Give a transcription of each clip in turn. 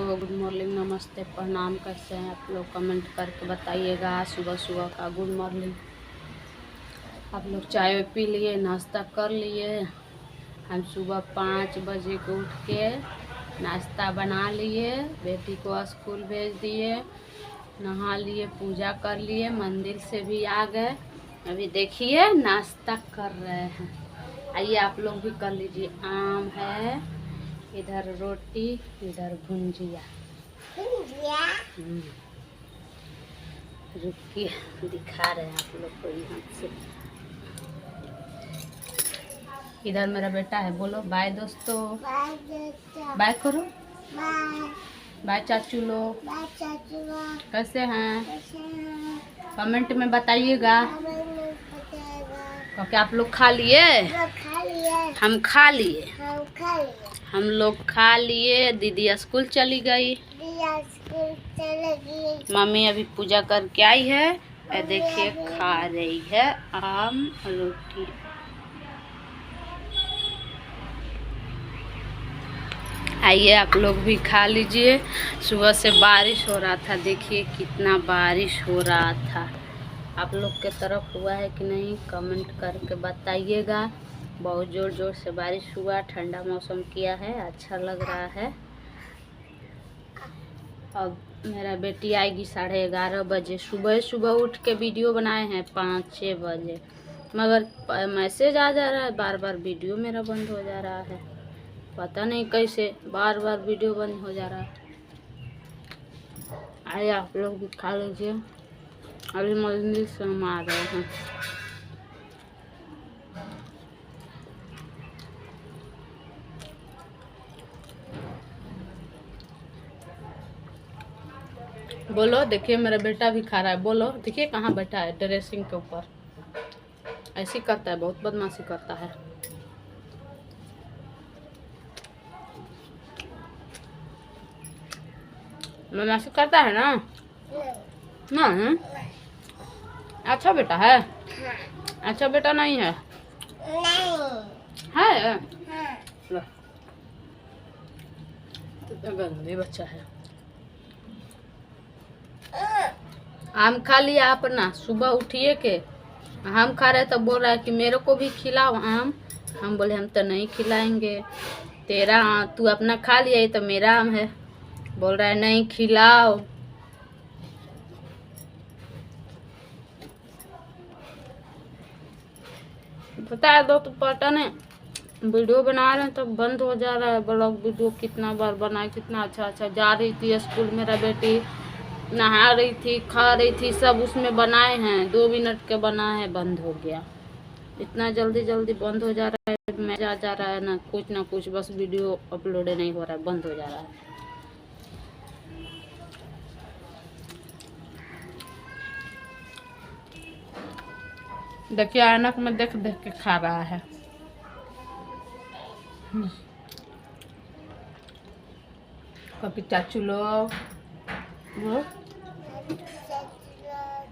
Good morning, नमस्ते, प्रणाम। कैसे हैं आप लोग? कमेंट करके बताइएगा। सुबह सुबह का गुड मॉर्निंग। आप लोग चाय पी लिए, नाश्ता कर लिए? हम सुबह 5 बजे को उठ के नाश्ता बना लिए, बेटी को स्कूल भेज दिए, नहा लिए, पूजा कर लिए, मंदिर से भी आ गए। अभी देखिए नाश्ता कर रहे हैं। आइए आप लोग भी कर लीजिए। आम है, इधर रोटी, इधर भुंजिया। रुकिए दिखा रहे हैं आप लोग को यहाँ से। इधर मेरा बेटा है। बोलो बाय दोस्तों, बाय करो, बाय चाचू लोग। कैसे हैं? कमेंट में बताइएगा। क्योंकि आप लोग खा लिए, हम खा लिए, हम लोग खा लिए। दीदी स्कूल चली गई, मम्मी अभी पूजा करके आई है। देखिए खा रही है आम रोटी। आइए आप लोग भी खा लीजिए। सुबह से बारिश हो रहा था, देखिए कितना बारिश हो रहा था। आप लोग के तरफ हुआ है कि नहीं? कमेंट करके बताइएगा। बहुत ज़ोर ज़ोर से बारिश हुआ, ठंडा मौसम किया है, अच्छा लग रहा है। अब मेरा बेटी आएगी 11:30 बजे। सुबह सुबह उठ के वीडियो बनाए हैं 5-6 बजे, मगर मैसेज आ जा रहा है, बार बार वीडियो मेरा बंद हो जा रहा है। पता नहीं कैसे बार बार वीडियो बंद हो जा रहा है। आइए आप लोग भी खा लीजिए। अभी मंदिर से हम आ रहे हैं। बोलो, देखिए मेरा बेटा भी खा रहा है। बोलो, देखिए कहाँ बैठा है, ड्रेसिंग के ऊपर। ऐसी करता है, बहुत बदमाशी करता है। बदमाशी करता है ना? नहीं। अच्छा बेटा है? अच्छा बेटा नहीं है? है? तो गंदे बच्चा है। आम खा लिया अपना, सुबह उठिए के हम खा रहे तो बोल रहा है कि मेरे को भी खिलाओ आम। हम बोले हम तो नहीं खिलाएंगे, तेरा तू अपना खा लिया, ये तो मेरा आम है। बोल रहा है नहीं खिलाओ। पता है दो तो पता नहीं, वीडियो बना रहे हैं तो बंद हो जा रहा है। ब्लॉग वीडियो कितना बार बनाए, कितना अच्छा जा रही थी स्कूल, मेरा बेटी नहा रही थी, खा रही थी, सब उसमें बनाए हैं। 2 मिनट के बनाए हैं, बंद हो गया। इतना जल्दी जल्दी बंद हो जा रहा है, मैसेज जा रहा है ना कुछ, बस वीडियो अपलोड नहीं हो रहा है, बंद हो जा रहा है। देखिए ऐनक में देख देख के खा रहा है। कभी चाचू लोग,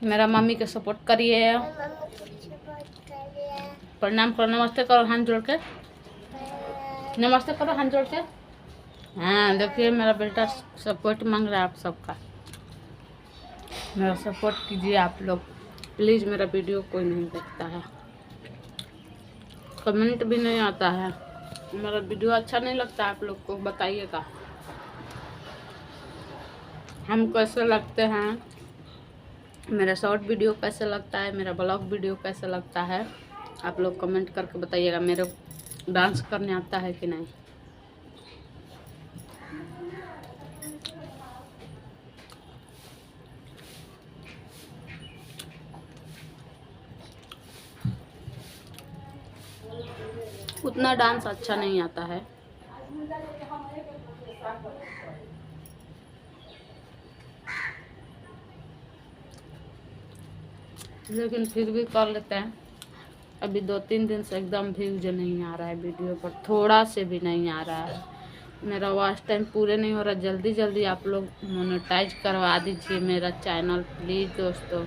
मेरा मम्मी के सपोर्ट करिए। प्रणाम करो, नमस्ते करो हाथ जोड़ के, नमस्ते करो हाथ जोड़ के। हाँ देखिए मेरा बेटा सपोर्ट मांग रहा है आप सबका। मेरा सपोर्ट कीजिए आप लोग प्लीज़। मेरा वीडियो कोई नहीं देखता है, कमेंट भी नहीं आता है। मेरा वीडियो अच्छा नहीं लगता आप लोग को? बताइएगा हम कैसे लगते हैं, मेरा शॉर्ट वीडियो कैसे लगता है, मेरा ब्लॉग वीडियो कैसे लगता है। आप लोग कमेंट करके बताइएगा। मेरे डांस करने आता है कि नहीं? उतना डांस अच्छा नहीं आता है, लेकिन फिर भी कर लेते हैं। अभी 2-3 दिन से एकदम व्यूज नहीं आ रहा है वीडियो पर, थोड़ा से भी नहीं आ रहा है। मेरा वॉच टाइम पूरे नहीं हो रहा। जल्दी जल्दी आप लोग मोनेटाइज करवा दीजिए मेरा चैनल प्लीज़ दोस्तों,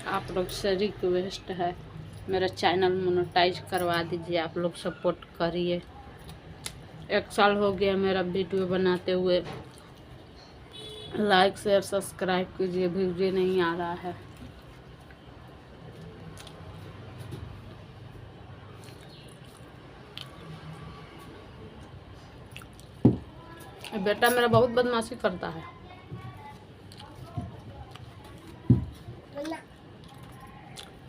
आप लोग से रिक्वेस्ट है। मेरा चैनल मोनेटाइज करवा दीजिए, आप लोग सपोर्ट करिए। 1 साल हो गया मेरा वीडियो बनाते हुए, लाइक शेयर सब्सक्राइब कीजिए, वीडियो नहीं आ रहा है। बेटा मेरा बहुत बदमाशी करता है।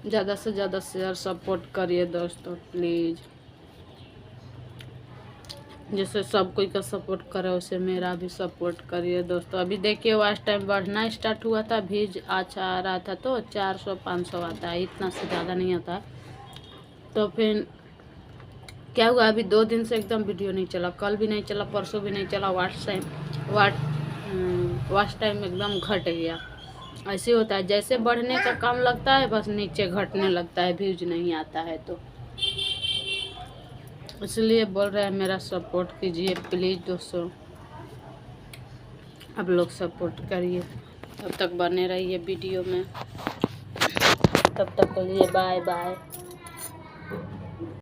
ज़्यादा से ज़्यादा शेयर सपोर्ट करिए दोस्तों प्लीज़। जैसे सब कोई का सपोर्ट करे वैसे मेरा भी सपोर्ट करिए दोस्तों। अभी देखिए वॉच टाइम बढ़ना स्टार्ट हुआ था, व्यूज अच्छा आ रहा था तो 400-500 आता है, इतना से ज़्यादा नहीं आता। तो फिर क्या हुआ, अभी 2 दिन से एकदम वीडियो नहीं चला, कल भी नहीं चला, परसों भी नहीं चला। वॉच टाइम एकदम घट गया। ऐसे होता है, जैसे बढ़ने का काम लगता है बस नीचे घटने लगता है, व्यूज नहीं आता है। तो इसलिए बोल रहे हैं मेरा सपोर्ट कीजिए प्लीज़ दोस्तों। आप लोग सपोर्ट करिए, तब तक बने रहिए वीडियो में। तब तक के लिए बाय बाय।